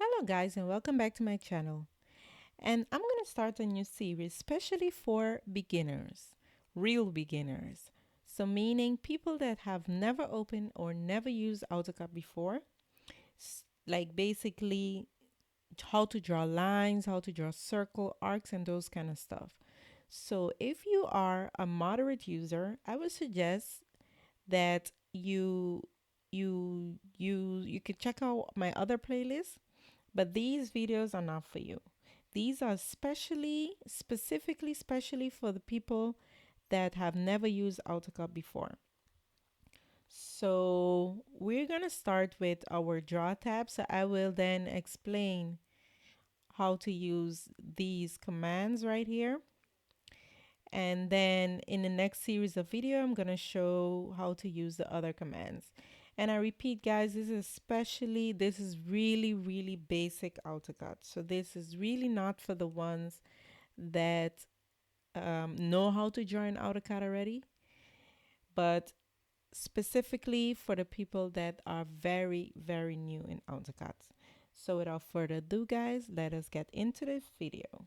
Hello guys and welcome back to my channel. And I'm going to start a new series especially for beginners, real beginners. So meaning people that have never opened or never used AutoCAD before, like basically how to draw lines, how to draw circle, arcs and those kind of stuff. So if you are a moderate user, I would suggest that you could check out my other playlist, but these videos are not for you. These are specifically for the people that have never used AutoCAD before. So we're gonna start with our draw tab. So I will then explain how to use these commands right here. And then in the next series of video, I'm gonna show how to use the other commands. And I repeat, guys, this is really basic AutoCAD. So this is really not for the ones that know how to draw in AutoCAD already, but specifically for the people that are very new in AutoCAD. So without further ado, guys, let us get into this video.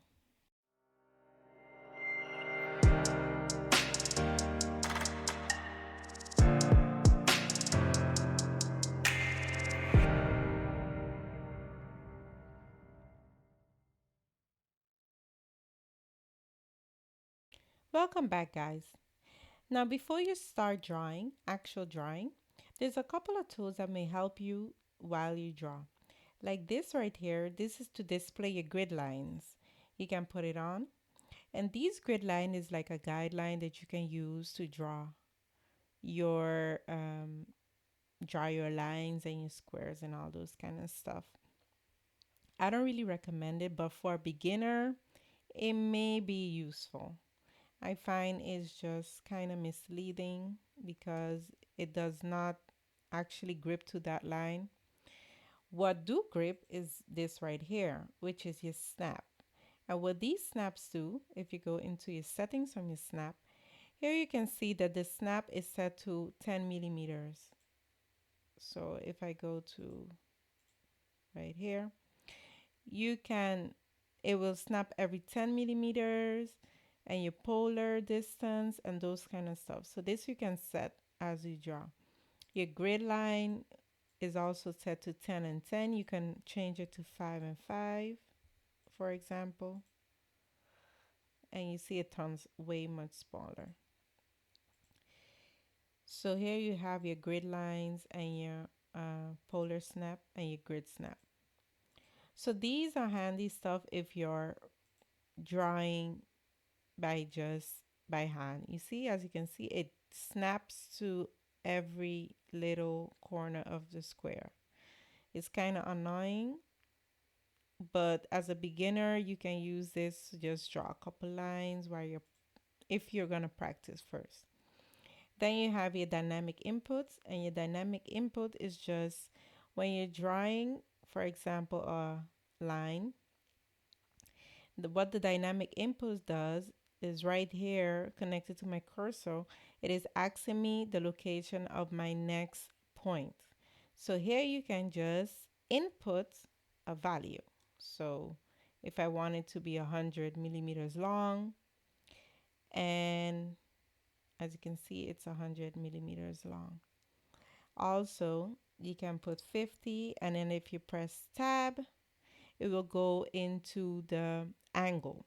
Welcome back, guys. Now, before you start drawing, actual drawing, there's a couple of tools that may help you while you draw. Like this right here, this is to display your grid lines. You can put it on. And these grid line is like a guideline that you can use to your draw your lines and your squares and all those kind of stuff. I don't really recommend it, but for a beginner, it may be useful. I find it's just kind of misleading because it does not actually grip to that line. What do grip is this right here, which is your snap. And what these snaps do, if you go into your settings from your snap, here you can see that the snap is set to 10 millimeters. So if I go to right here, it will snap every 10 millimeters and your polar distance and those kind of stuff. So this you can set as you draw. Your grid line is also set to 10 and 10. You can change it to 5 and 5, for example. And you see it turns way much smaller. So here you have your grid lines and your polar snap and your grid snap. So these are handy stuff if you're drawing by hand. You see, as you can see, it snaps to every little corner of the square. It's kind of annoying, but as a beginner, you can use this to just draw a couple lines if you're gonna practice first. Then you have your dynamic inputs, and your dynamic input is just when you're drawing, for example, a line. What the dynamic input does is right here connected to my cursor. It is asking me the location of my next point. So here you can just input a value. So if I want it to be 100 millimeters long, and as you can see, it's 100 millimeters long. Also, you can put 50, and then if you press tab, it will go into the angle.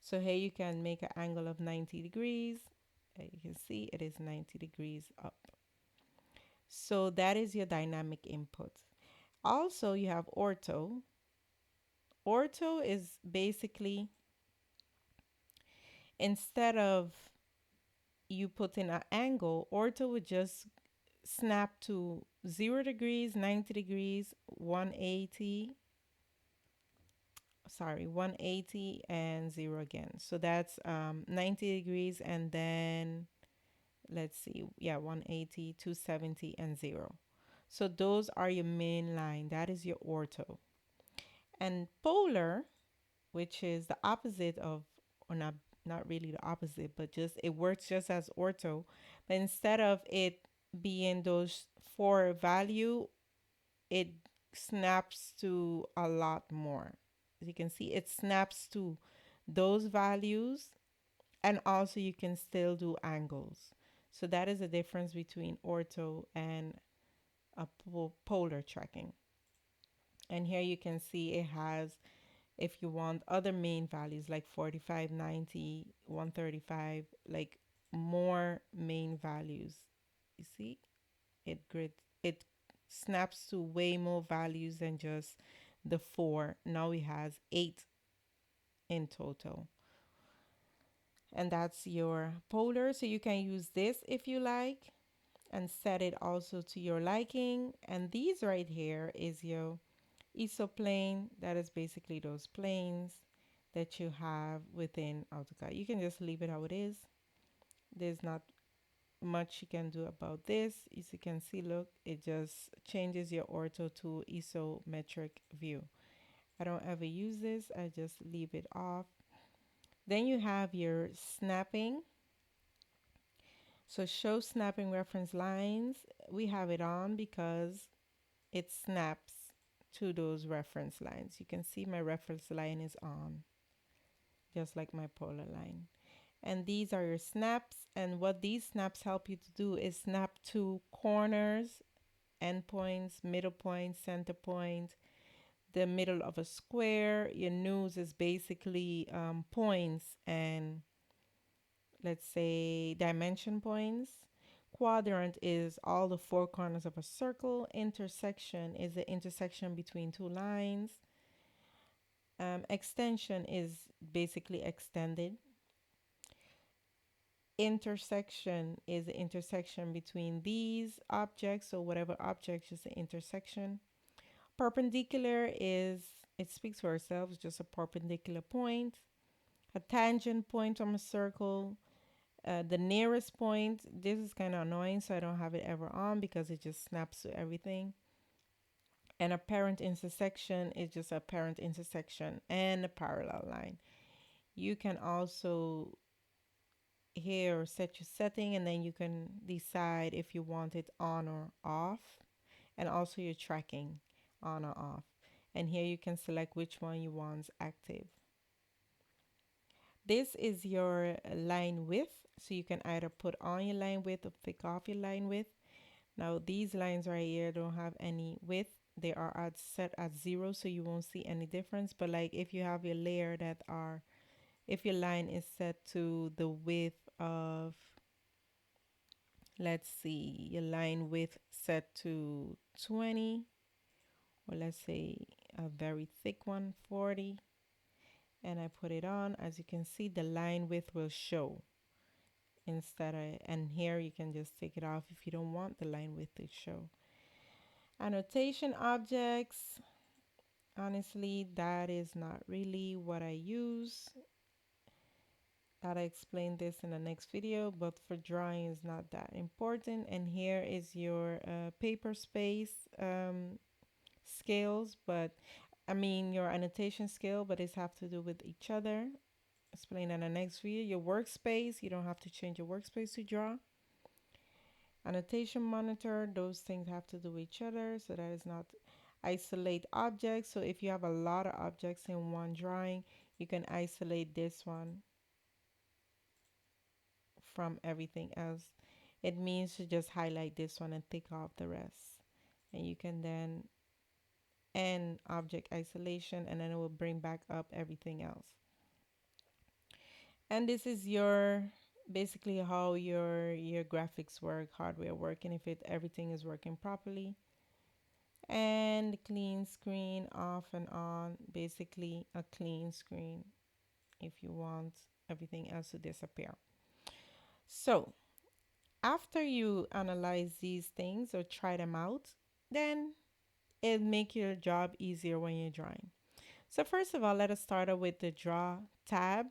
So here you can make an angle of 90 degrees. You can see it is 90 degrees up. So that is your dynamic input. Also, you have ortho. Ortho is basically, instead of you putting an angle, ortho would just snap to 0 degrees, 90 degrees, 180, 180 and 0 again. So that's 90 degrees, and then let's see, yeah, 180, 270 and 0. So those are your main line. That is your ortho. And polar, which is the opposite of, or not really the opposite, but just it works just as ortho, but instead of it being those four value, it snaps to a lot more. As you can see, it snaps to those values, and also you can still do angles. So that is the difference between ortho and a polar tracking. And here you can see it has, if you want other main values like 45, 90, 135, like more main values. You see, it snaps to way more values than just the 4. Now it has 8 in total. And that's your polar. So you can use this if you like and set it also to your liking. And these right here is your isoplane. That is basically those planes that you have within AutoCAD. You can just leave it how it is. There's not much you can do about this. As you can see, look, it just changes your ortho to isometric view. I don't ever use this. I just leave it off. Then you have your snapping. So show snapping reference lines. We have it on because it snaps to those reference lines. You can see my reference line is on, just like my polar line. And these are your snaps. And what these snaps help you to do is snap to corners, endpoints, middle point, center point, the middle of a square. Your nose is basically points and, let's say, dimension points. Quadrant is all the four corners of a circle. Intersection is the intersection between two lines. Extension is basically extended. Intersection is the intersection between these objects, so whatever object is the intersection. Perpendicular is, it speaks for itself, just a perpendicular point. A tangent point on a circle. The nearest point, this is kind of annoying, so I don't have it ever on because it just snaps to everything. And a parent intersection is just a parent intersection and a parallel line. You can also here set your setting, and then you can decide if you want it on or off, and also your tracking on or off. And here you can select which one you want active. This is your line width, so you can either put on your line width or pick off your line width. Now these lines right here don't have any width. They are set at 0, so you won't see any difference. But like if you have your layer that are, if your line is set to the width of, let's see, your line width set to 20, or let's say a very thick one, 40, and I put it on, as you can see, the line width will show instead of, and here you can just take it off if you don't want the line width to show. Annotation objects, honestly, that is not really what I use. I'll explain this in the next video, but for drawing is not that important. And here is your paper space scales, but I mean your annotation scale, but it's have to do with each other. Explain in the next video. Your workspace, you don't have to change your workspace to draw. Annotation monitor, those things have to do with each other, so that is not. Isolate objects, so if you have a lot of objects in one drawing, you can isolate this one from everything else. It means to just highlight this one and take off the rest. And you can then end object isolation, and then it will bring back up everything else. And this is your basically how your graphics work, hardware working, if it everything is working properly. And clean screen off and on, basically a clean screen if you want everything else to disappear. So after you analyze these things or try them out, then it make your job easier when you're drawing. So first of all, let us start out with the draw tab.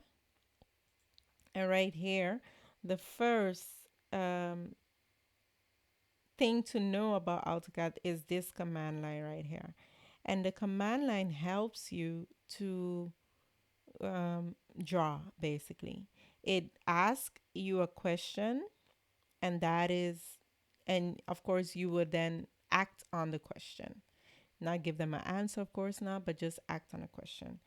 And right here, the first thing to know about AutoCAD is this command line right here. And the command line helps you to draw, basically. It asks you a question, and that is, and of course you would then act on the question. Not give them an answer, of course not, but just act on a question.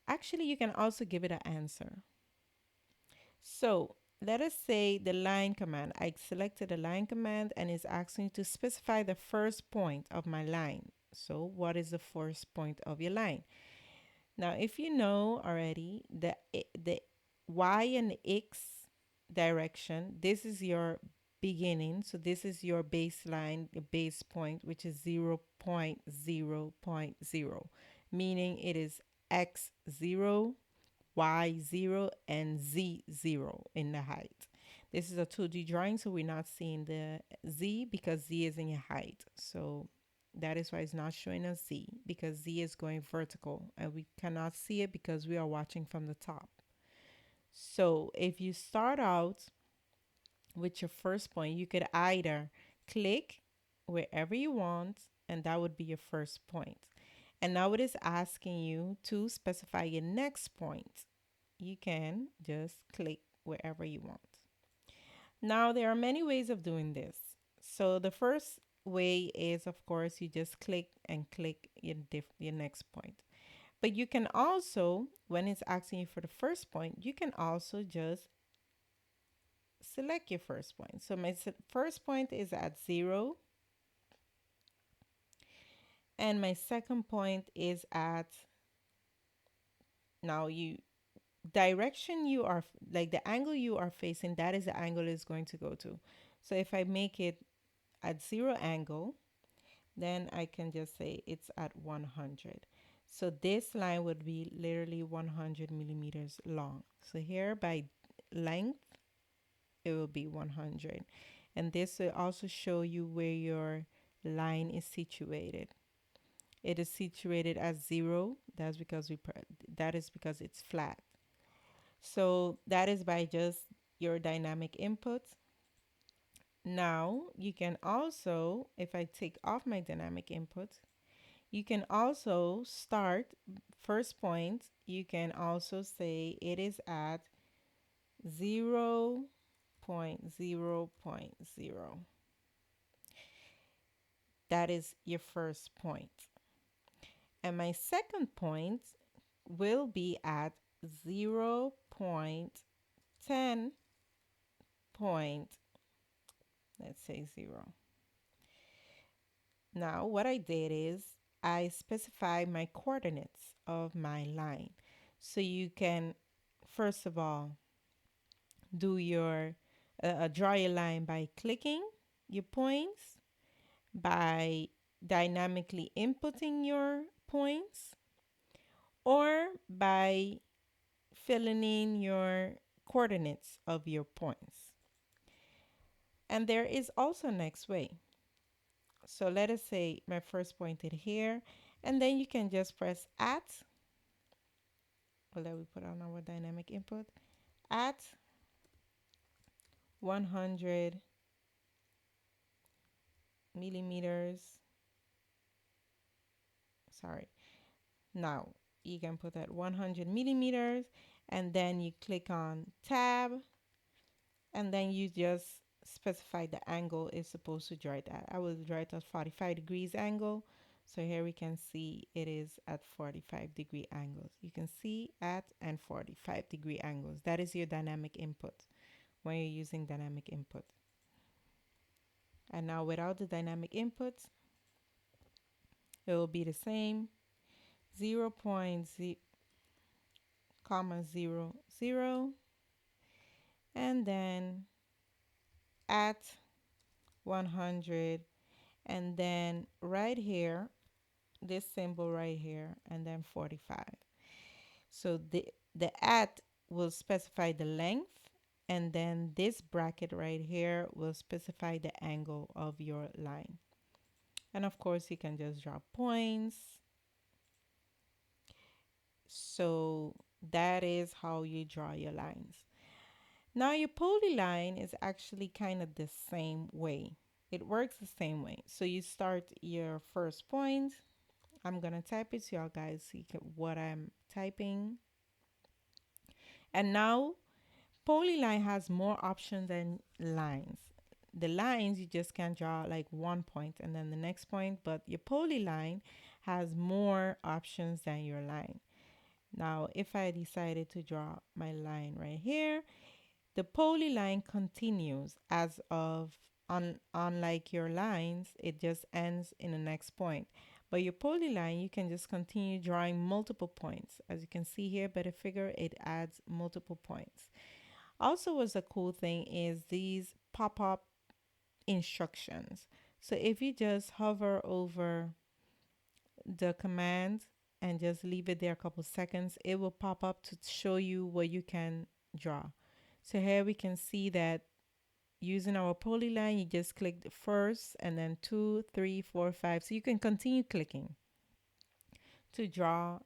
Actually, you can also give it an answer. So let us say the line command. I selected the line command and it's asking to specify the first point of my line. So what is the first point of your line? Now, if you know already the y and x direction, this is your beginning. So this is your baseline, the base point, which is 0.0.0, meaning it is x0, y0, and z0 in the height. This is a 2D drawing, so we're not seeing the z because z is in your height. So that is why it's not showing us z, because z is going vertical and we cannot see it because we are watching from the top. So if you start out with your first point, you could either click wherever you want, and that would be your first point. And now it is asking you to specify your next point. You can just click wherever you want. Now, there are many ways of doing this. So the first way is, of course, you just click and click your next point. But you can also, when it's asking you for the first point, you can also just select your first point. So my first point is at 0. And my second point is at, now you, direction you are, like the angle you are facing, that is the angle it's going to go to. So if I make it at 0 angle, then I can just say it's at 100. So this line would be literally 100 millimeters long. So here by length, it will be 100. And this will also show you where your line is situated. It is situated at 0. That is because it's flat. So that is by just your dynamic input. Now you can also, if I take off my dynamic input, you can also start first point. You can also say it is at 0.0.0. That is your first point. And my second point will be at 0.10 point, let's say 0. Now what I did is I specify my coordinates of my line. So you can, first of all, do your draw your line by clicking your points, by dynamically inputting your points, or by filling in your coordinates of your points. And there is also next way. So let us say my first point is here, and then you can just press at, or let me put on our dynamic input, at 100 millimeters. Sorry. Now you can put that 100 millimeters, and then you click on tab, and then you just specify the angle is supposed to draw it at. I will draw it at 45 degrees angle. So here we can see it is at 45-degree angles. You can see at and 45-degree angles. That is your dynamic input when you're using dynamic input. And now without the dynamic input, it will be the same. 0.0, and then at 100, and then right here, this symbol right here, and then 45. So the at will specify the length, and then this bracket right here will specify the angle of your line. And of course you can just draw points. So that is how you draw your lines. Now your polyline is actually kind of the same way. It works the same way. So you start your first point. I'm gonna type it so y'all guys see what I'm typing. And now Polyline has more options than lines. the lines, you just can draw like one point and then the next point, but your polyline has more options than your line. Now, if I decided to draw my line right here, the polyline continues as of, unlike your lines, it just ends in the next point. But your polyline, you can just continue drawing multiple points. As you can see here by the figure, it adds multiple points. Also, what's a cool thing is these pop-up instructions. So if you just hover over the command and just leave it there a couple seconds, it will pop up to show you what you can draw. So here we can see that using our polyline, you just click the first and then 2, 3, 4, 5. So you can continue clicking to draw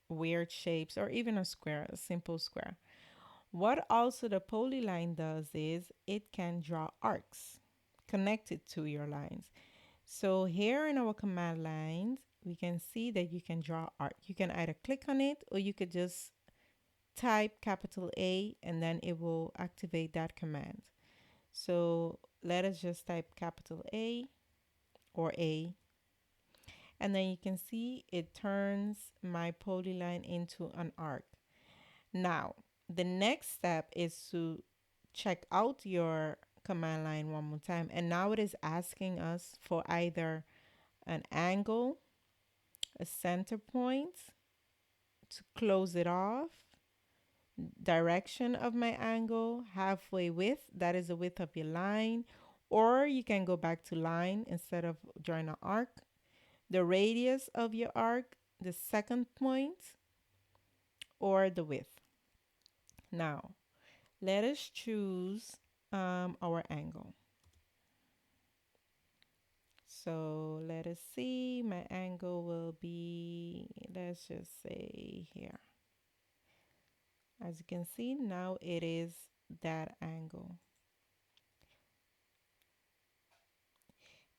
weird shapes or even a square, a simple square. What also the polyline does is it can draw arcs connected to your lines. So here in our command lines, we can see that you can draw arc. You can either click on it or you could just type capital A and then it will activate that command. So let us just type capital A or A. And then you can see it turns my polyline into an arc. Now, the next step is to check out your command line one more time. And now it is asking us for either an angle, a center point to close it off, direction of my angle, halfway width, that is the width of your line, or you can go back to line instead of drawing an arc, the radius of your arc, the second point, or the width. Now, let us choose our angle. So let us see, my angle will be, let's just say here. As you can see, now it is that angle.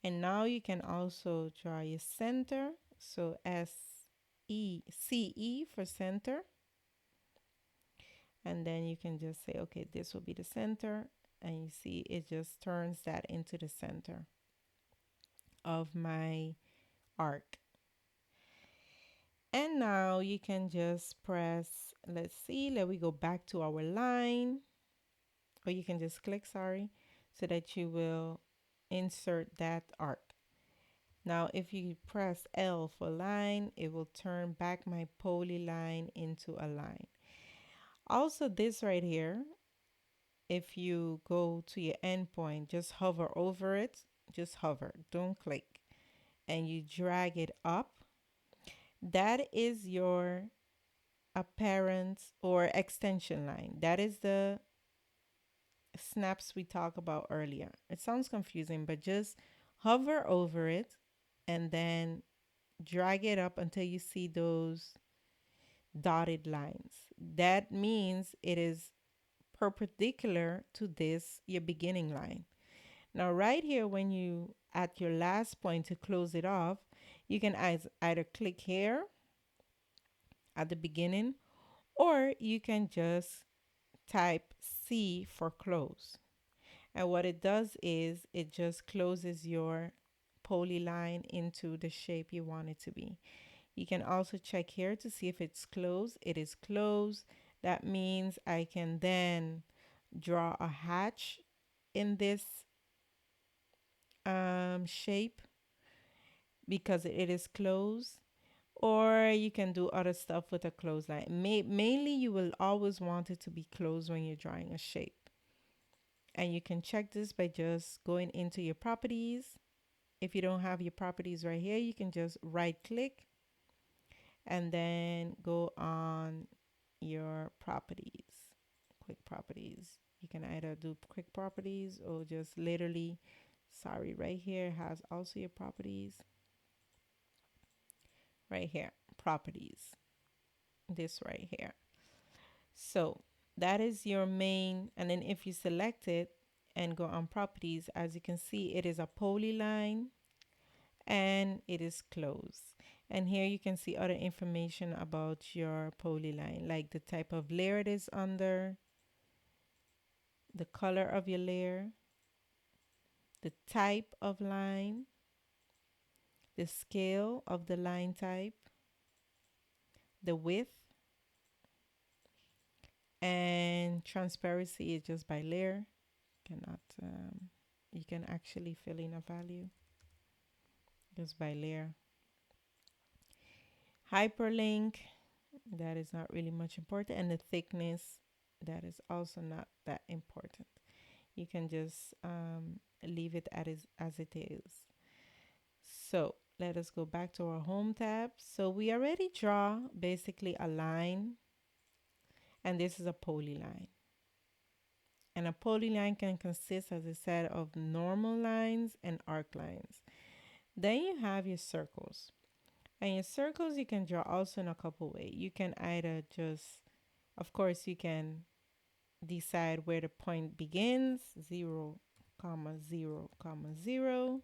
And now you can also draw your center. So CE for center. And then you can just say, okay, this will be the center. And you see it just turns that into the center of my arc. And now you can just press, let's see, let me go back to our line. Or you can just click, sorry, so that you will insert that arc. Now, if you press L for line, it will turn back my polyline into a line. Also, this right here, if you go to your endpoint, just hover over it. Just hover, don't click. And you drag it up. That is your apparent or extension line. That is the snaps we talked about earlier. It sounds confusing, but just hover over it and then drag it up until you see those dotted lines. That means it is perpendicular to this, your beginning line. Now, right here, when you at your last point to close it off, you can either click here at the beginning, or you can just type C for close. And what it does is it just closes your polyline into the shape you want it to be. You can also check here to see if it's closed. It is closed. That means I can then draw a hatch in this shape because it is closed. Or you can do other stuff with a closed line. Mainly, you will always want it to be closed when you're drawing a shape. And you can check this by just going into your properties. If you don't have your properties right here, you can just right click and then go on your properties, quick properties. You can either do quick properties or just literally, sorry, right here has also your properties. Right here, properties, this right here. So that is your main, and then if you select it and go on properties, as you can see, it is a polyline and it is closed. And here you can see other information about your polyline, like the type of layer it is under, the color of your layer, the type of line, the scale of the line type, the width, and transparency is just by layer. Cannot you can actually fill in a value just by layer. Hyperlink, that is not really much important, and the thickness, that is also not that important. You can just leave it as it is. So let us go back to our home tab. So we already draw basically a line, and this is a polyline. And a polyline can consist, as I said, of normal lines and arc lines. Then you have your circles. And your circles you can draw also in a couple ways. You can either just, of course, you can decide where the point begins, 0, 0, 0.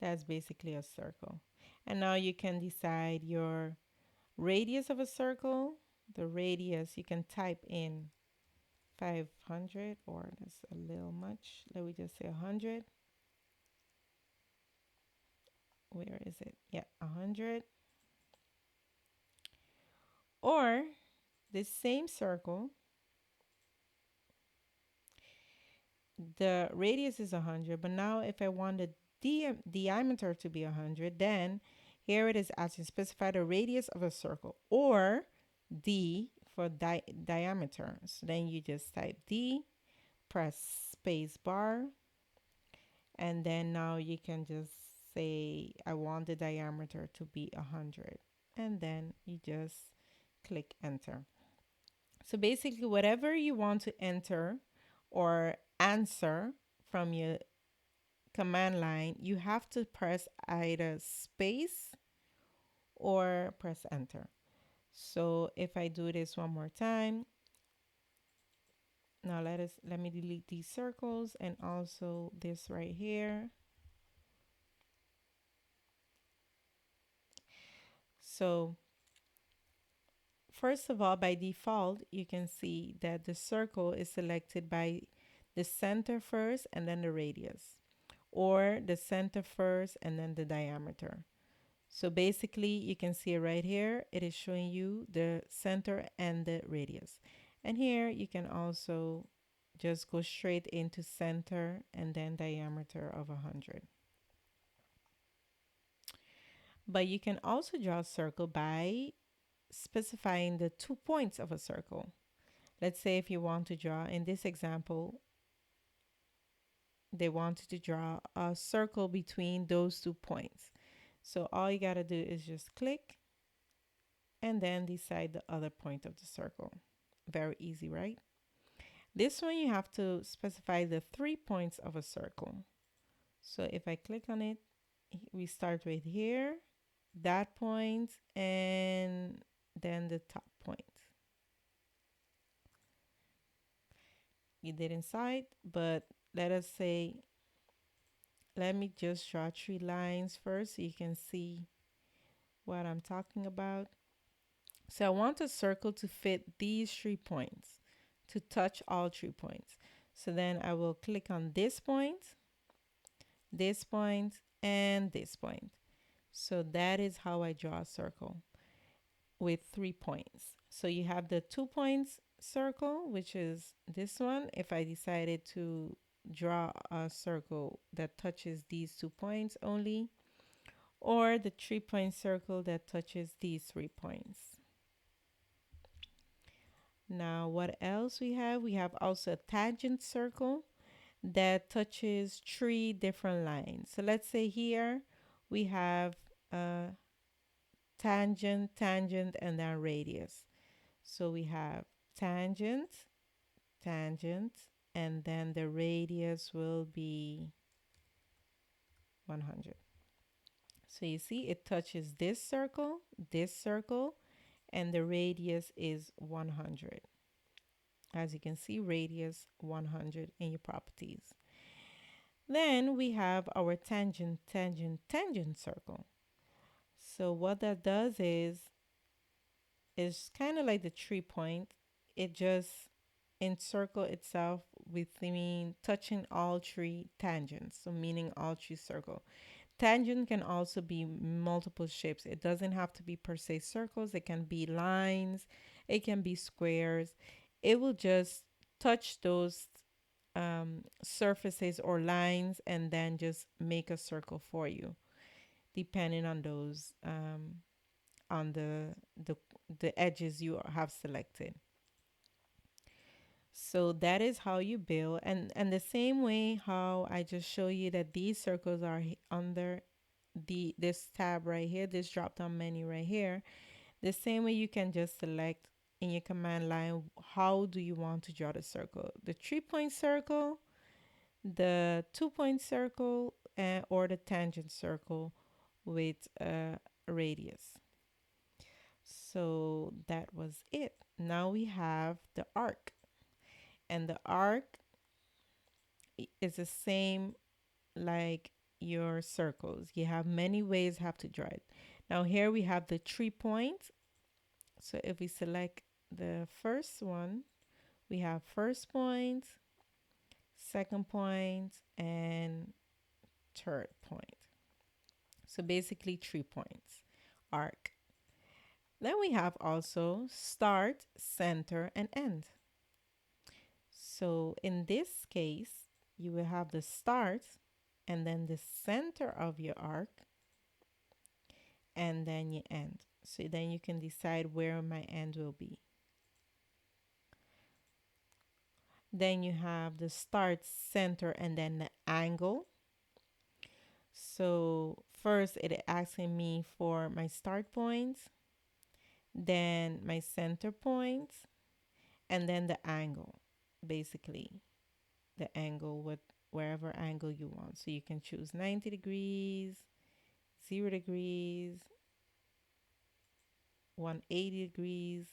That's basically a circle. And now you can decide your radius of a circle. The radius, you can type in 500, or that's a little much. Let me just say 100. Where is it? Yeah, 100. Or this same circle, the radius is 100, but now if I want the diameter to be 100, then here it is asking specify the radius of a circle, or D for diameter. So then you just type D, press space bar, and then now you can just say I want the diameter to be 100, and then you just click enter. So basically whatever you want to enter or answer from your command line, you have to press either space or press enter. So if I do this one more time, now let me delete these circles and also this right here. So first of all, by default, you can see that the circle is selected by the center first and then the radius, or the center first and then the diameter. So basically you can see right here, it is showing you the center and the radius. And here you can also just go straight into center and then diameter of 100. But you can also draw a circle by specifying the 2 points of a circle. Let's say if you want to draw, in this example, they wanted to draw a circle between those 2 points. So all you gotta do is just click and then decide the other point of the circle. Very easy, right? This one you have to specify the 3 points of a circle. So if I click on it, we start right here, that point, and then the top point. You did inside, but let us say, let me just draw 3 lines first so you can see what I'm talking about. So I want a circle to fit these 3 points, to touch all 3 points. So then I will click on this point, and this point. So that is how I draw a circle with 3 points. So you have the 2 points circle, which is this one. If I decided to draw a circle that touches these 2 points only, or the 3 point circle that touches these 3 points. Now what else we have? We have also a tangent circle that touches 3 different lines. So let's say here we have a tangent, tangent, and then radius. So we have tangent, tangent, and then the radius will be 100. So you see it touches this circle, and the radius is 100. As you can see, radius 100 in your properties. Then we have our tangent, tangent, tangent circle. So what that does is kind of like the 3 point. It just encircle itself with mean touching all three tangents, so meaning all three circle. Tangent can also be multiple shapes. It doesn't have to be per se circles. It can be lines. It can be squares. It will just touch those surfaces or lines and then just make a circle for you, depending on those on the edges you have selected. So that is how you build, and the same way how I just show you that these circles are under this tab right here, this drop down menu right here. The same way you can just select in your command line, how do you want to draw the circle? The 3-point circle, the 2-point circle, or the tangent circle with a radius. So that was it. Now we have the arc, and the arc is the same like your circles. You have many ways how to draw it. Now here we have the 3 points. So if we select the first one, we have first point, second point, and third point. So basically 3 points arc. Then we have also start, center, and end. So in this case, you will have the start and then the center of your arc, and then you end. So then you can decide where my end will be. Then you have the start, center, and then the angle. So first it asking me for my start point, then my center point, and then the angle. Basically, the angle with wherever angle you want. So you can choose 90 degrees, 0 degrees, 180 degrees.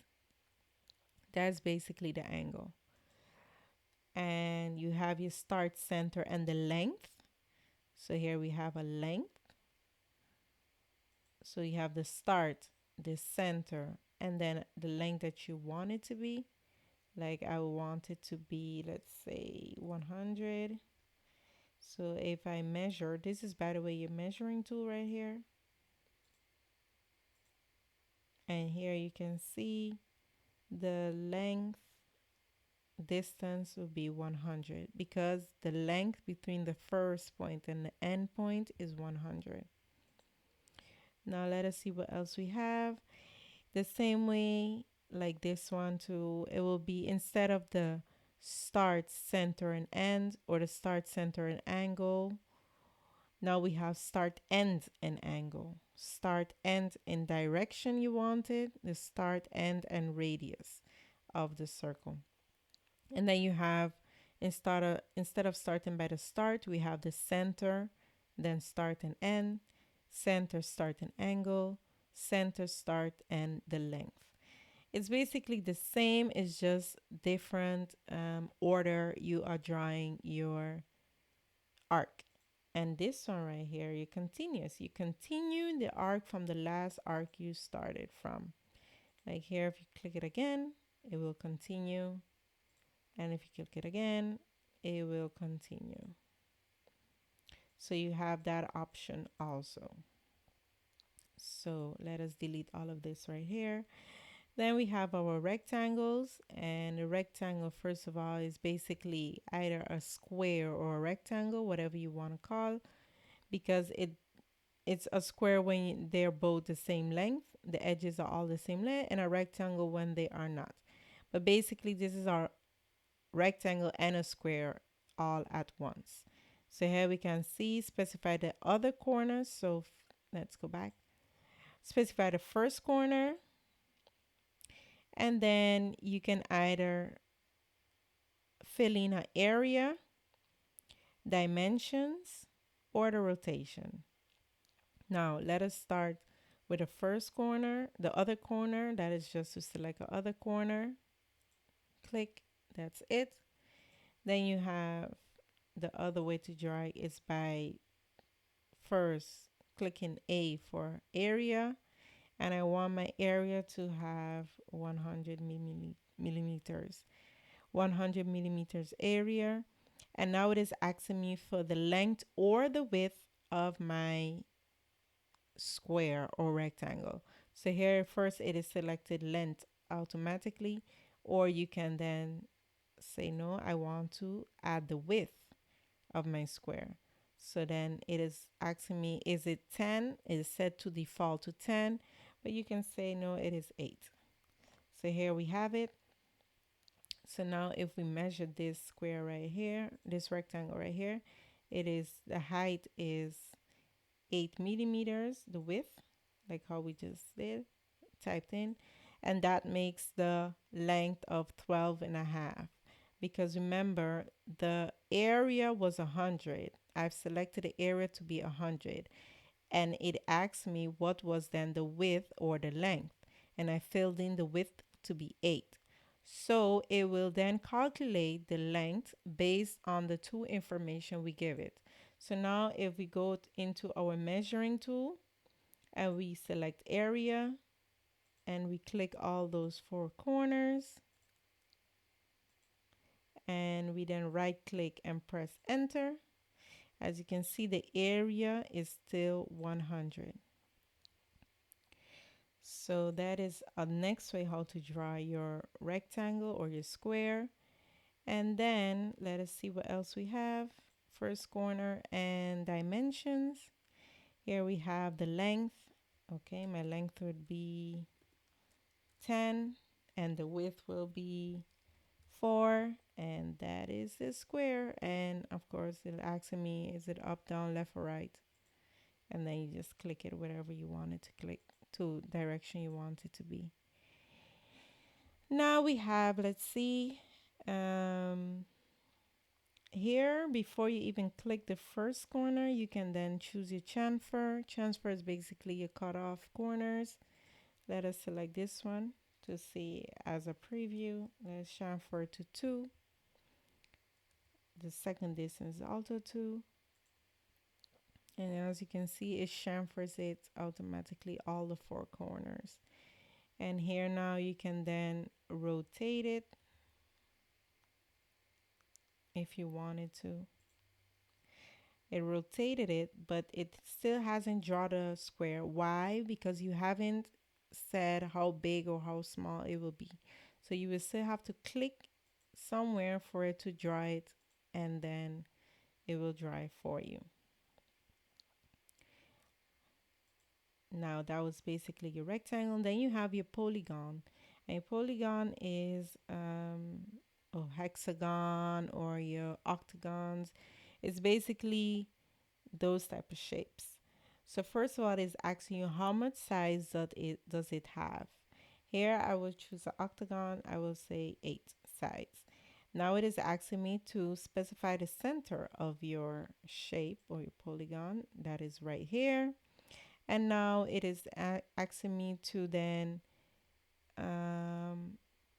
That's basically the angle. And you have your start, center, and the length. So here we have a length. So you have the start, the center, and then the length that you want it to be. Like I want it to be, let's say 100. So if I measure, this is by the way your measuring tool right here. And here you can see the length distance will be 100 because the length between the first point and the end point is 100. Now let us see what else we have. The same way like this one too, it will be instead of the start, center, and end, or the start, center, and angle, now we have start, end, and angle. Start, end in direction you wanted, the start, end, and radius of the circle. And then you have, instead of starting by the start, we have the center, then start and end, center, start, and angle, center, start, and the length. It's basically the same, it's just different order you are drawing your arc. And this one right here, you continue the arc from the last arc you started from. Like here, if you click it again, it will continue. And if you click it again, it will continue. So you have that option also. So let us delete all of this right here. Then we have our rectangles, and a rectangle, first of all, is basically either a square or a rectangle, whatever you want to call, because it's a square when they're both the same length, the edges are all the same length, and a rectangle when they are not. But basically, this is our rectangle and a square all at once. So here we can see specify the other corners. So let's go back. Specify the first corner, and then you can either fill in an area, dimensions, or the rotation. Now let us start with the first corner, the other corner. That is just to select the other corner. Click, that's it. Then you have the other way to draw it is by first clicking A for area, and I want my area to have 100 millimeters. 100 millimeters area. And now it is asking me for the length or the width of my square or rectangle. So here first it is selected length automatically, or you can then say no, I want to add the width of my square. So then it is asking me, is it 10? It is set to default to 10, but you can say no, it is 8. So here we have it. So now if we measure this square right here, this rectangle right here, it is, the height is 8 millimeters, the width, like how we just did, typed in, and that makes the length of 12 and a half. Because remember, the area was 100. I've selected the area to be 100, and it asked me what was then the width or the length, and I filled in the width to be 8. So it will then calculate the length based on the two information we give it. So now if we go into our measuring tool and we select area and we click all those four corners, and we then right click and press enter, as you can see the area is still 100. So that is a next way how to draw your rectangle or your square. And then let us see what else we have. First corner and dimensions. Here we have the length. Okay, my length would be 10 and the width will be 4, and that is the square. And of course it'll ask me, is it up, down, left, or right? And then you just click it wherever you want it to click, to direction you want it to be. Now we have, let's see, here before you even click the first corner, you can then choose your chamfer. Chamfer is basically your cut off corners. Let us select this one to see as a preview. Let's chamfer to 2. The second distance is also 2. And as you can see, it chamfers it automatically all the four corners. And here now you can then rotate it if you wanted to. It rotated it, but it still hasn't drawn a square. Why? Because you haven't said how big or how small it will be. So you will still have to click somewhere for it to draw it, and then it will draw it for you. Now that was basically your rectangle. Then you have your polygon. A polygon is a hexagon or your octagons. It's basically those type of shapes. So first of all, it's asking you how much size does it have. Here I will choose an octagon. I will say 8 sides. Now it is asking me to specify the center of your shape or your polygon. That is right here. And now it is asking me to then,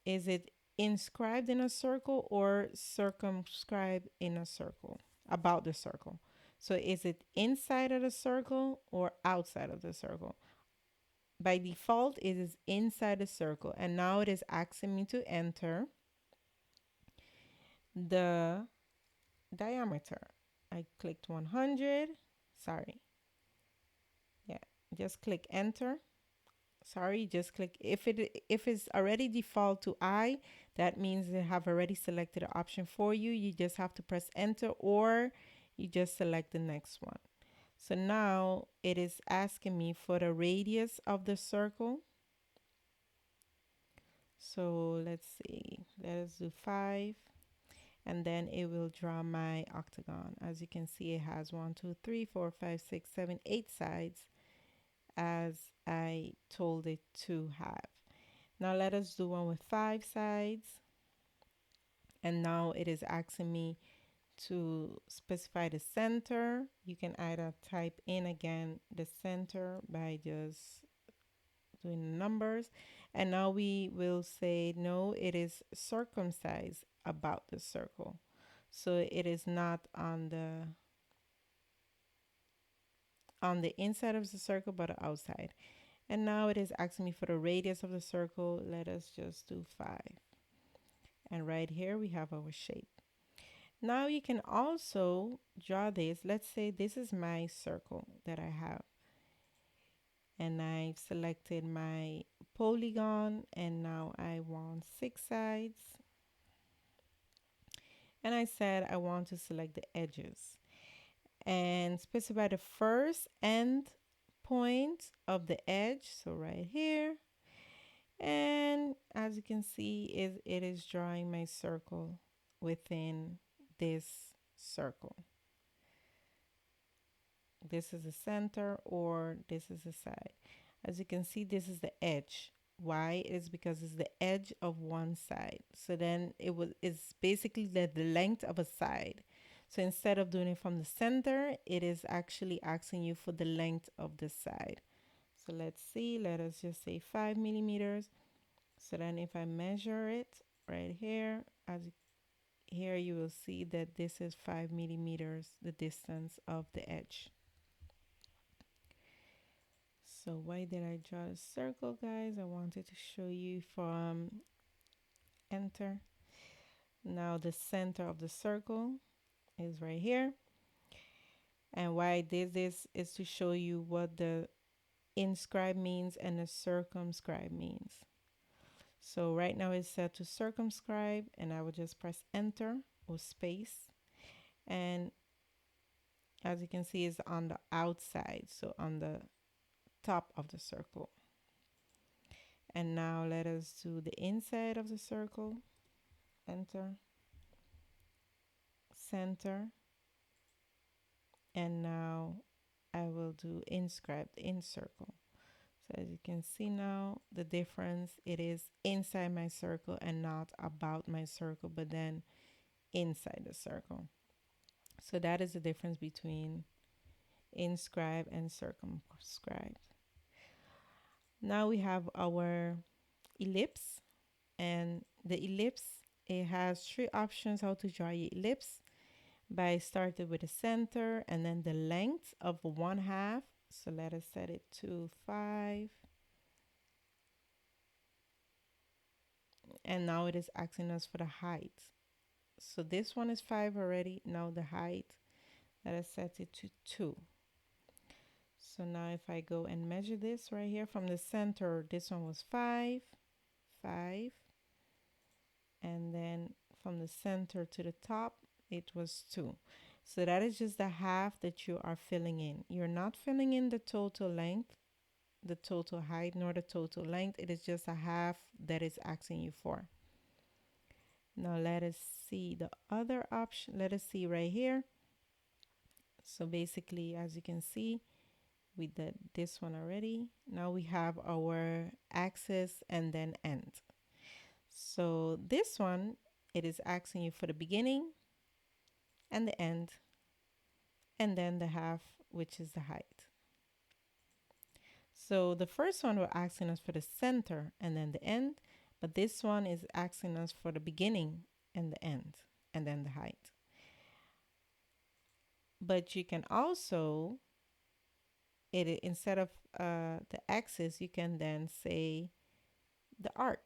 is it inscribed in a circle or circumscribed in a circle, about the circle? So is it inside of the circle or outside of the circle? By default, it is inside the circle. And now it is asking me to enter the diameter. I clicked 100. Sorry. Yeah, just click enter. Sorry, just click. If it's already default to I, that means they have already selected an option for you. You just have to press enter, or you just select the next one. So now it is asking me for the radius of the circle. So let's see, let's do 5, and then it will draw my octagon. As you can see, it has 1, 2, 3, 4, 5, 6, 7, 8 sides, as I told it to have. Now let us do one with 5 sides. And now it is asking me to specify the center. You can either type in again the center by just doing the numbers. And now we will say, no, it is circumcised about the circle. So it is not on the inside of the circle, but the outside. And now it is asking me for the radius of the circle. Let us just do 5. And right here we have our shape. Now you can also draw this. Let's say this is my circle that I have. And I've selected my polygon, and now I want 6 sides. And I said I want to select the edges and specify the first end point of the edge. So right here. And as you can see, it is drawing my circle within this circle. This is the center, or this is the side. As you can see, this is the edge. Why? It is because it's the edge of one side. So then it's basically the length of a side. So instead of doing it from the center, it is actually asking you for the length of the side. So let's see, let us just say 5 millimeters. So then if I measure it right here, here you will see that this is 5 millimeters, the distance of the edge. So why did I draw a circle, guys? I wanted to show you from enter. Now the center of the circle is right here. And why I did this is to show you what the inscribe means and the circumscribe means. So right now it's set to circumscribe, and I will just press enter or space. And as you can see, it's on the outside, so on the top of the circle. And now let us do the inside of the circle. Enter, center, and now I will do inscribe in circle. So as you can see now, the difference, it is inside my circle and not about my circle, but then inside the circle. So that is the difference between inscribe and circumscribe. Now we have our ellipse, and the ellipse, it has 3 options how to draw your ellipse. By starting with the center and then the length of 1/2. So let us set it to 5. And now it is asking us for the height. So this one is 5 already. Now the height, let us set it to 2. So now if I go and measure this right here from the center, this one was 5, 5. And then from the center to the top, it was 2. So that is just the half that you are filling in. You're not filling in the total length, the total height, nor the total length. It is just a half that is asking you for. Now let us see the other option. Let us see right here. So basically, as you can see, we did this one already. Now we have our axis and then end. So this one, it is asking you for the beginning and the end, and then the half, which is the height. So the first one we're asking us for the center and then the end, but this one is asking us for the beginning and the end, and then the height. But you can also, instead of the axis, you can then say the arc.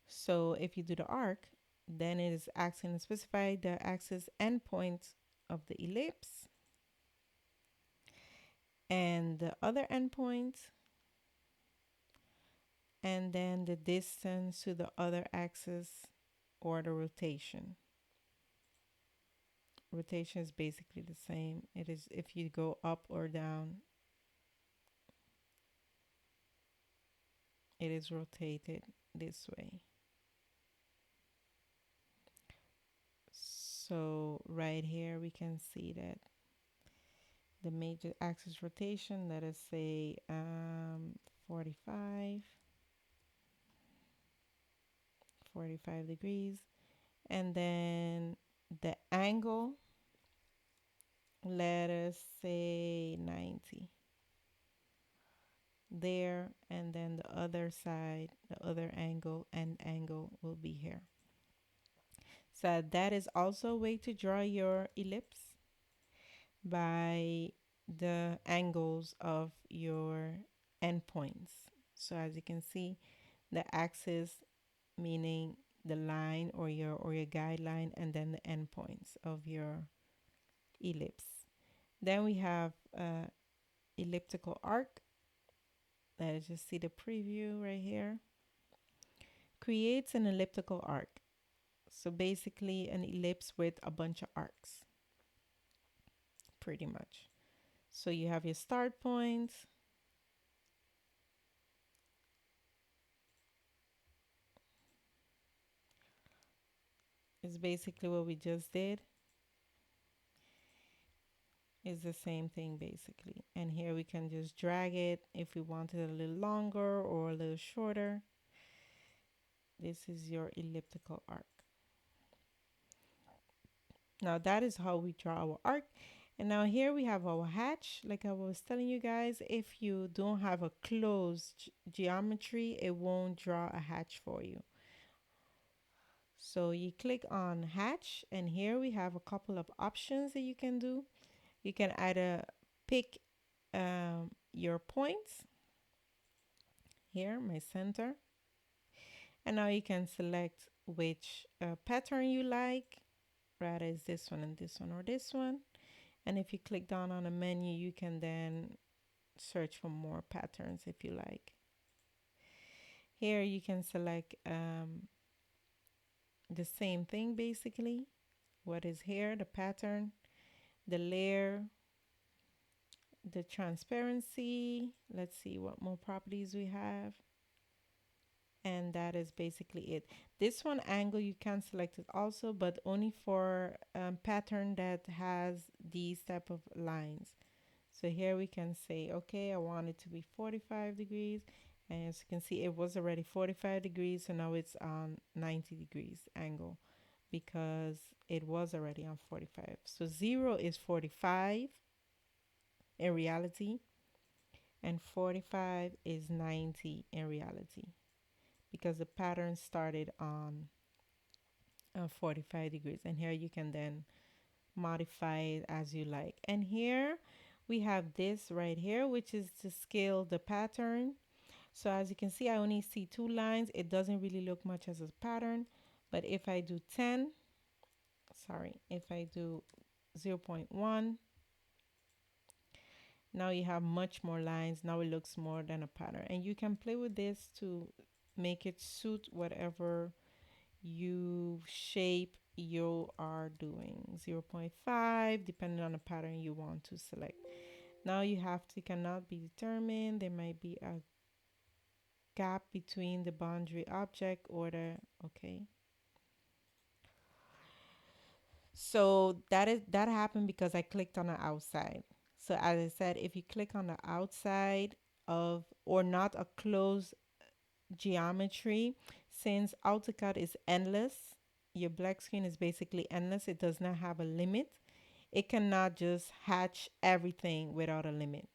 So if you do the arc, then it is asking to specify the axis endpoint of the ellipse and the other endpoint, and then the distance to the other axis or the rotation. Rotation is basically the same. It is if you go up or down, it is rotated this way. So right here we can see that the major axis rotation, let us say 45 degrees, and then the angle, let us say 90 there, and then the other side, the other angle and angle will be here. So that is also a way to draw your ellipse, by the angles of your endpoints. So as you can see, the axis meaning the line or your guideline, and then the endpoints of your ellipse. Then we have elliptical arc. Let's just see the preview right here. Creates an elliptical arc. So basically an ellipse with a bunch of arcs, pretty much. So you have your start point. It's basically what we just did. Is the same thing basically. And here we can just drag it if we want it a little longer or a little shorter. This is your elliptical arc. Now that is how we draw our arc. And now here we have our hatch. Like I was telling you guys, if you don't have a closed geometry, it won't draw a hatch for you. So you click on hatch, and here we have a couple of options that you can do. You can either pick your points. Here, my center. And now you can select which pattern you like. Rather is this one and this one or this one. And if you click down on a menu, you can then search for more patterns if you like. Here you can select the same thing basically. What is here, the pattern, the layer, the transparency. Let's see what more properties we have. And that is basically it. This one angle you can select it also, but only for pattern that has these type of lines. So here we can say, okay, I want it to be 45 degrees. And as you can see, it was already 45 degrees. So now it's on 90 degrees angle because it was already on 45. So 0 is 45 in reality, and 45 is 90 in reality, because the pattern started on 45 degrees. And here you can then modify it as you like. And here we have this right here, which is to scale the pattern. So as you can see, I only see 2 lines. It doesn't really look much as a pattern, but if I do 10, sorry, if I do 0.1, now you have much more lines. Now it looks more than a pattern, and you can play with this to make it suit whatever you shape you are doing. 0.5 depending on the pattern you want to select. Now you have to cannot be determined. There might be a gap between the boundary object or the okay. So that happened because I clicked on the outside. So as I said, if you click on the outside of or not a closed geometry, since AutoCAD is endless, your black screen is basically endless. It does not have a limit. It cannot just hatch everything without a limit.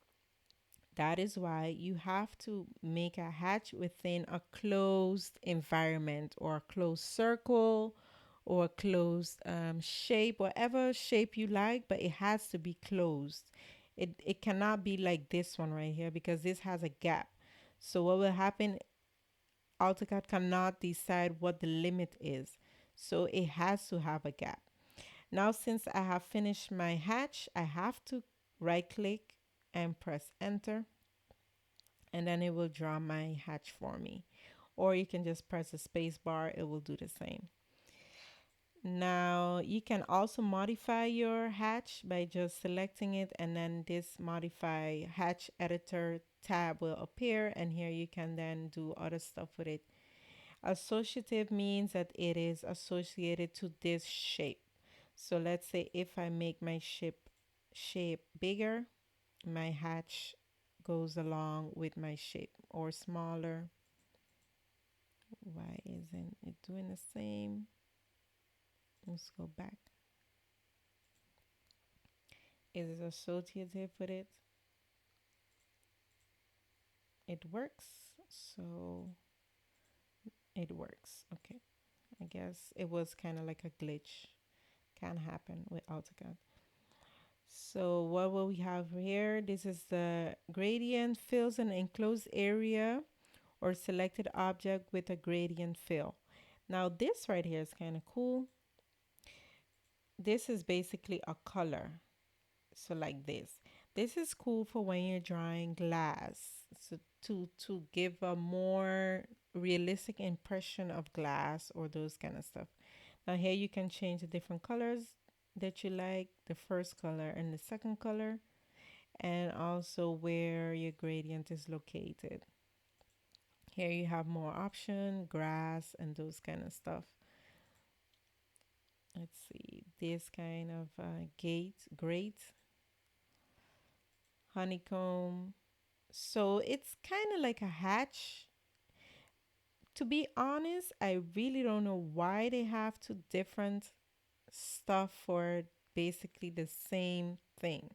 That is why you have to make a hatch within a closed environment or a closed circle or a closed shape, whatever shape you like, but it has to be closed. It cannot be like this one right here because this has a gap. So what will happen, AutoCAD cannot decide what the limit is. So it has to have a gap. Now, since I have finished my hatch, I have to right click and press enter, and then it will draw my hatch for me. Or you can just press the space bar, it will do the same. Now you can also modify your hatch by just selecting it, and then this modify hatch editor tab will appear, and here you can then do other stuff with it. Associative means that it is associated to this shape. So let's say if I make my shape bigger, my hatch goes along with my shape, or smaller. Why isn't it doing the same? Let's go back. Is it associative with it? It works. So it works. Okay. I guess it was kind of like a glitch. Can happen with AutoCAD. So what will we have here? This is the gradient fills an enclosed area or selected object with a gradient fill. Now this right here is kind of cool. This is basically a color. So like this. This is cool for when you're drawing glass. So to give a more realistic impression of glass or those kind of stuff. Now here you can change the different colors that you like, the first color and the second color, and also where your gradient is located. Here you have more option, grass and those kind of stuff. Let's see, this kind of grate, honeycomb. So it's kind of like a hatch. To be honest, I really don't know why they have two different stuff for basically the same thing.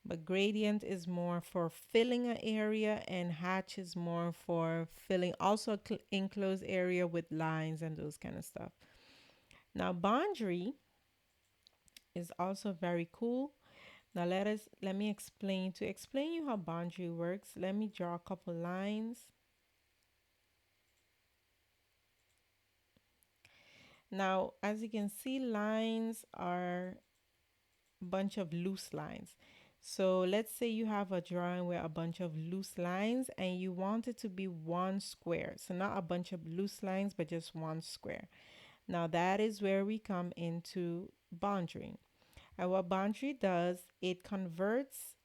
But gradient is more for filling an area, and hatch is more for filling also enclosed area with lines and those kind of stuff. Now boundary is also very cool. Now let me explain. To explain you how boundary works, let me draw a couple lines. Now, as you can see, lines are a bunch of loose lines. So let's say you have a drawing with a bunch of loose lines and you want it to be one square. So not a bunch of loose lines, but just one square. Now that is where we come into boundary. And what boundary does, it converts,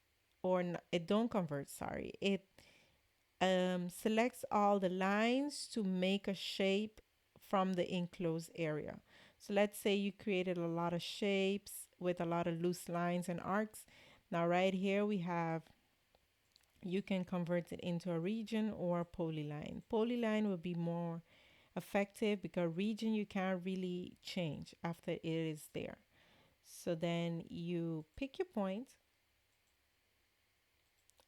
or it don't convert, sorry. It selects all the lines to make a shape from the enclosed area. So let's say you created a lot of shapes with a lot of loose lines and arcs. Now right here we have, you can convert it into a region or a polyline. Polyline will be more effective because region you can't really change after it is there. So then you pick your point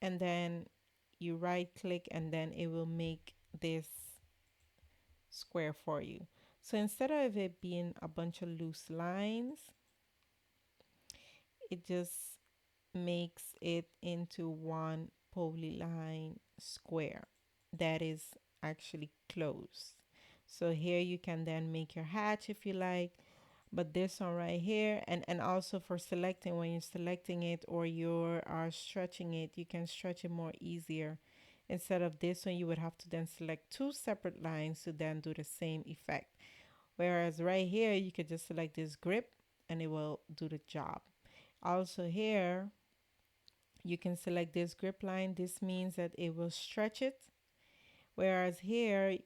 and then you right click and then it will make this square for you. So instead of it being a bunch of loose lines, it just makes it into one polyline square that is actually closed. So here you can then make your hatch if you like, but this one right here, and also for selecting, when you're selecting it or you are stretching it, you can stretch it more easier. Instead of this one, you would have to then select two separate lines to then do the same effect. Whereas right here, you could just select this grip and it will do the job. Also here, you can select this grip line. This means that it will stretch it. Whereas here,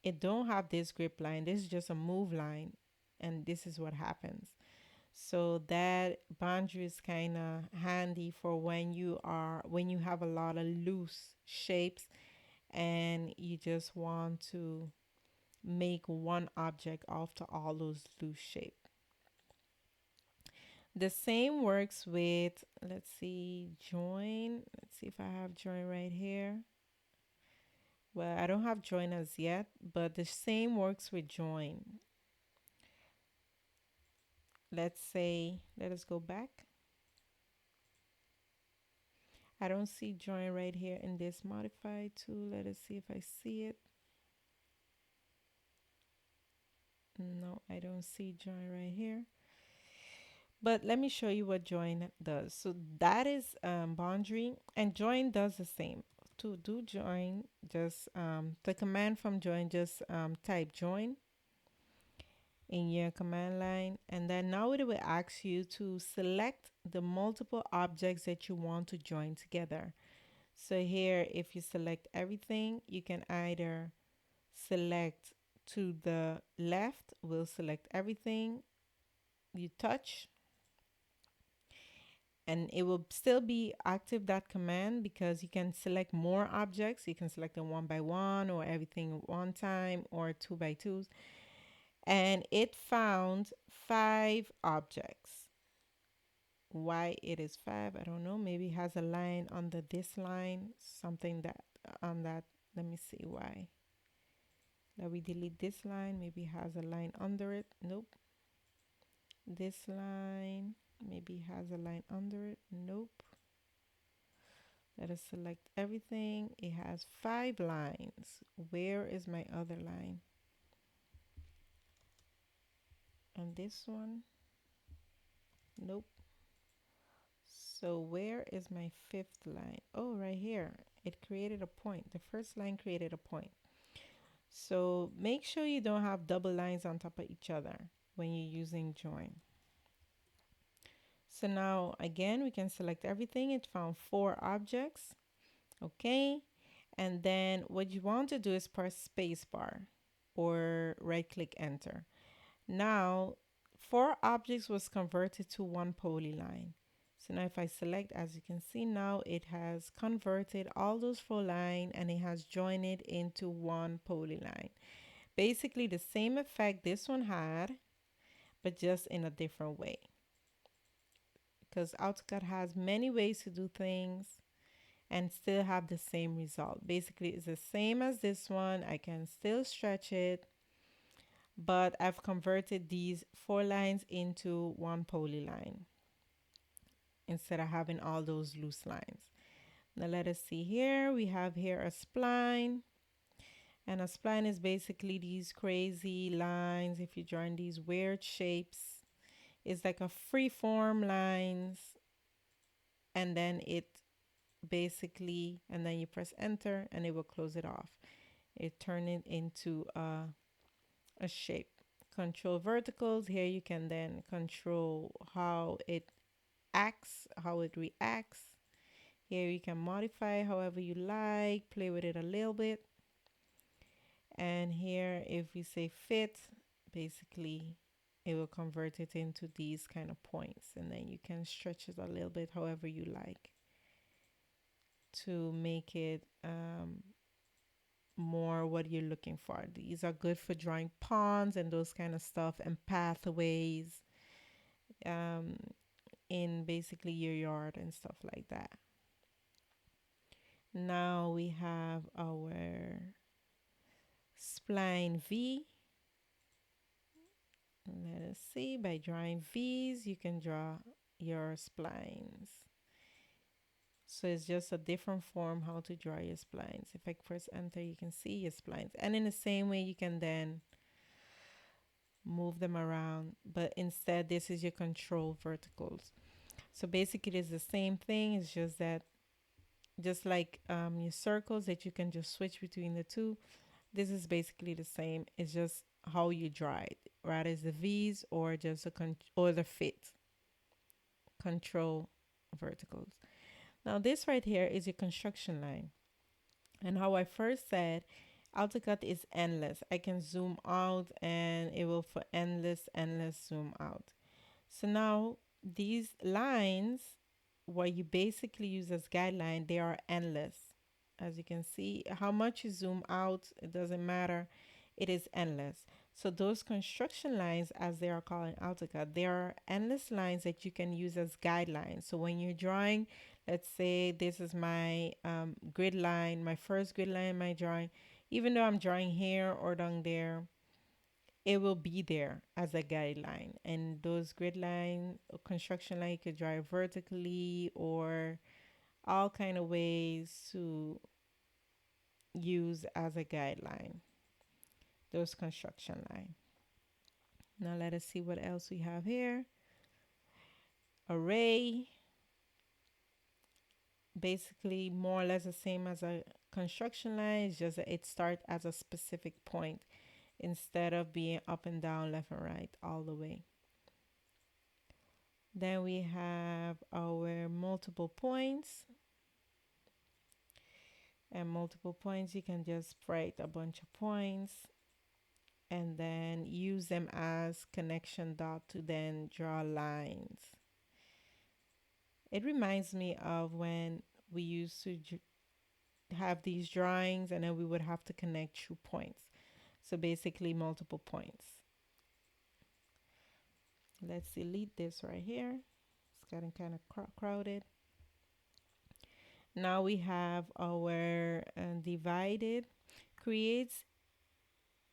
it don't have this grip line. This is just a move line. And this is what happens. So that boundary is kind of handy for when you have a lot of loose shapes and you just want to make one object after all those loose shapes. The same works with, let's see, join. Let's see if I have join right here. Well, I don't have join as yet, but the same works with join. Let's say, let us go back. I don't see join right here in this modify tool. Let us see if I see it. No, I don't see join right here. But let me show you what join does. So that is boundary, and join does the same. To do join, just the command from join, just type join in your command line, and then now it will ask you to select the multiple objects that you want to join together. So here, if you select everything, you can either select to the left, will select everything you touch, and it will still be active, that command, because you can select more objects. You can select them one by one or everything one time or two by twos. And it found 5 objects. Why it is 5, I don't know. Maybe it has a line under this line, something that on that. Let me see why. Let me delete this line. Maybe it has a line under it. Nope. This line, maybe it has a line under it. Nope. Let us select everything. It has 5 lines. Where is my other line? And this one, nope. So where is my fifth line? Oh, right here. It created a point. The first line created a point. So make sure you don't have double lines on top of each other when you're using join. So now again, we can select everything. It found 4 objects. Okay. And then what you want to do is press spacebar or right click enter. Now 4 objects was converted to 1 polyline. So now if I select, as you can see now, it has converted all those 4 lines and it has joined it into 1 polyline. Basically the same effect this one had, but just in a different way. Because AutoCAD has many ways to do things and still have the same result. Basically it's the same as this one. I can still stretch it, but I've converted these 4 lines into 1 polyline instead of having all those loose lines. Now let us see here. We have here a spline. And a spline is basically these crazy lines. If you're drawing these weird shapes, it's like a free form lines. And then it basically, and then you press enter and it will close it off. It turn it into a shape. Control verticals. Here you can then control how it acts, how it reacts. Here you can modify however you like, play with it a little bit. And here if we say fit, basically it will convert it into these kind of points, and then you can stretch it a little bit however you like to make it more what you're looking for. These are good for drawing ponds and those kind of stuff and pathways um, in basically your yard and stuff like that. Now we have our spline V. Let us see, by drawing V's, you can draw your splines. So it's just a different form how to draw your splines. If I press enter, you can see your splines. And in the same way, you can then move them around, but instead this is your control verticals. So basically it's the same thing. It's just that just like your circles that you can just switch between the two, this is basically the same. It's just how you draw it, right? Is the V's or just or the fit control verticals. Now this right here is your construction line. And how I first said, AutoCAD is endless. I can zoom out and it will for endless zoom out. So now these lines, what you basically use as guideline, they are endless. As you can see, how much you zoom out, it doesn't matter. It is endless. So those construction lines, as they are called in AutoCAD, they are endless lines that you can use as guidelines. So when you're drawing, let's say this is my grid line, my first grid line in my drawing, even though I'm drawing here or down there, it will be there as a guideline. And those grid line or construction line, you could draw vertically or all kind of ways to use as a guideline, those construction line. Now let us see what else we have here. Array, basically more or less the same as a construction line. It's just that it starts as a specific point instead of being up and down, left and right, all the way. Then we have our multiple points. And multiple points, you can just write a bunch of points and then use them as connection dot to then draw lines. It reminds me of when we used to have these drawings and then we would have to connect 2 points. So basically multiple points. Let's delete this right here. It's getting kind of crowded. Now we have our divided, creates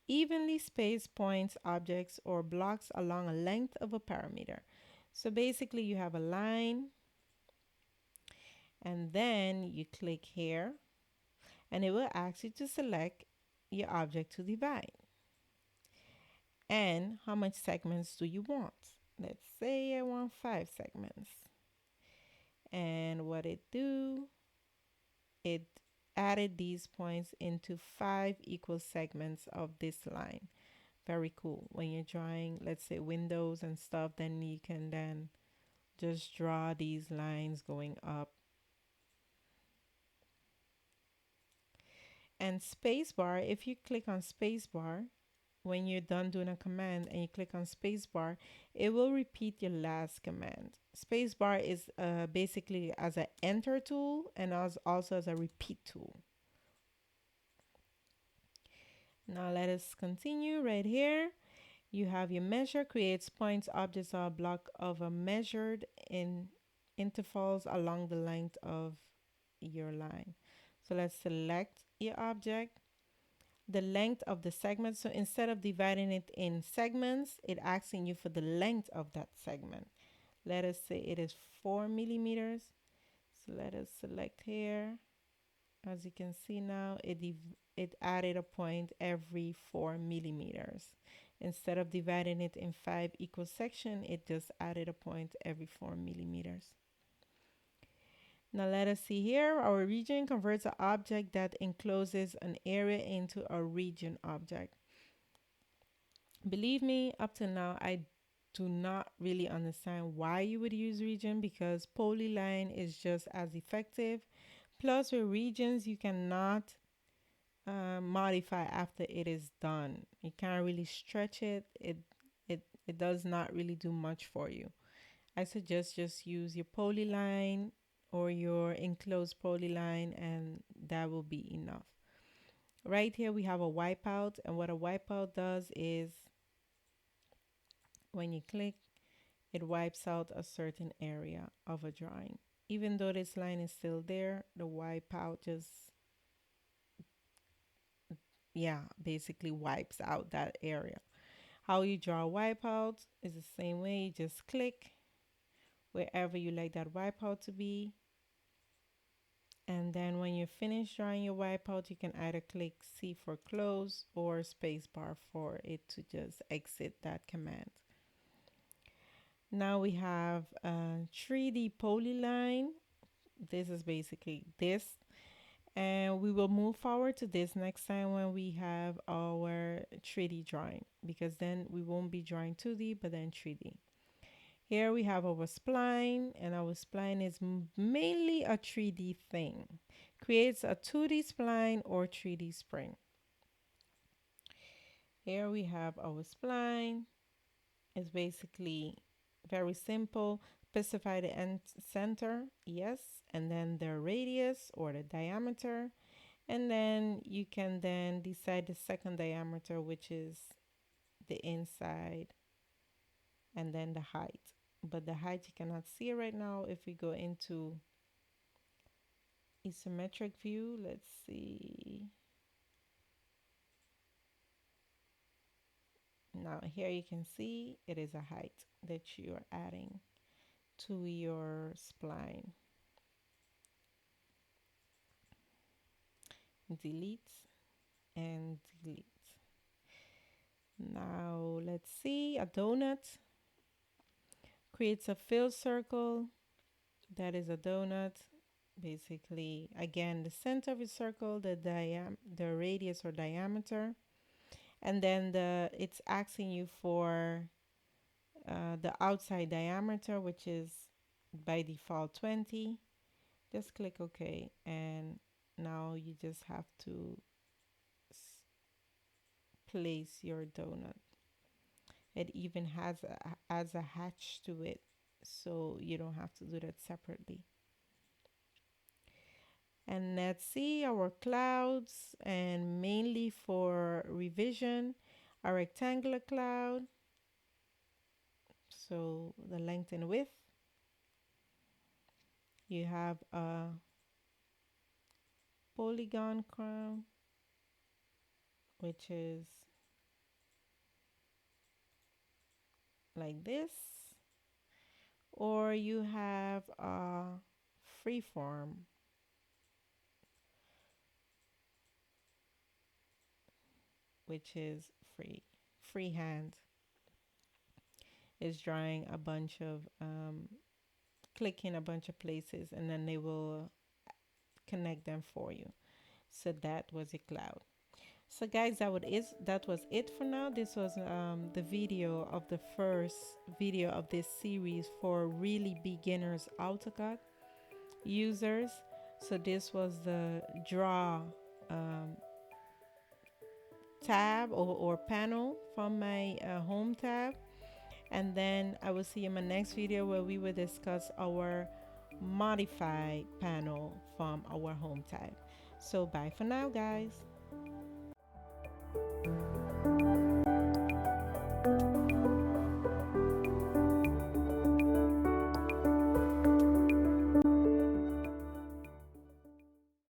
evenly spaced points, objects, or blocks along a length of a parameter. So basically you have a line and then you click here and it will ask you to select your object to divide. and how much segments do you want. Let's say I want 5 segments. And what it do, it added these points into 5 equal segments of this line. Very cool. When you're drawing, let's say, windows and stuff, then you can then just draw these lines going up. And spacebar, if you click on spacebar, when you're done doing a command and you click on spacebar, it will repeat your last command. Spacebar is basically as an enter tool and also as a repeat tool. Now let us continue right here. You have your measure, creates points, objects, or a block of a measured in intervals along the length of your line. So let's select your object, the length of the segment. So instead of dividing it in segments, it asking you for the length of that segment. Let us say it is 4 millimeters. So let us select here. As you can see now, it added a point every 4 millimeters. Instead of dividing it in 5 equal sections, it just added a point every 4 millimeters. Now let us see here. Our region converts an object that encloses an area into a region object. Believe me, up to now, I do not really understand why you would use region, because Polyline is just as effective. Plus, with regions, you cannot modify after it is done. You can't really stretch it. It does not really do much for you. I suggest just use your polyline or your enclosed polyline, and that will be enough. Right here we have a wipeout, and what a wipeout does is when you click, it wipes out a certain area of a drawing. Even though this line is still there, the wipeout just, yeah, basically wipes out that area. How you draw a wipeout is the same way. You just click wherever you like that wipeout to be. And then when you're finished drawing your wipeout, you can either click C for close or spacebar for it to just exit that command. Now we have a 3D polyline. This is basically this. And we will move forward to this next time when we have our 3D drawing, because then we won't be drawing 2D, but then 3D. Here we have our spline, and our spline is mainly a 3D thing. Creates a 2D spline or 3D spring. Here we have our spline. It's basically very simple. Specify the end center, yes, and then the radius or the diameter. And then you can then decide the second diameter, which is the inside, and then the height. But the height you cannot see right now. If we go into isometric view, let's see. Now here you can see it is a height that you are adding to your spline. Delete and delete. Now let's see, a donut creates a fill circle. That is a donut. Basically, again, the center of the circle, the radius or diameter, and then it's asking you for the outside diameter, which is by default 20. Just click OK, and now you just have to place your donut. It even has a hatch to it, so you don't have to do that separately. And let's see our clouds, and mainly for revision, a rectangular cloud. So the length and width. You have a polygon crown, which is like this. Or you have a freeform, which is freehand. It's drawing a bunch of clicking a bunch of places, and then they will connect them for you. So that was a cloud. So guys, that was it for now. This was the video of the first video of this series for really beginners AutoCAD users. So this was the draw tab or panel from my home tab, and then I will see you in my next video where we will discuss our modify panel from our home tab. So bye for now, guys.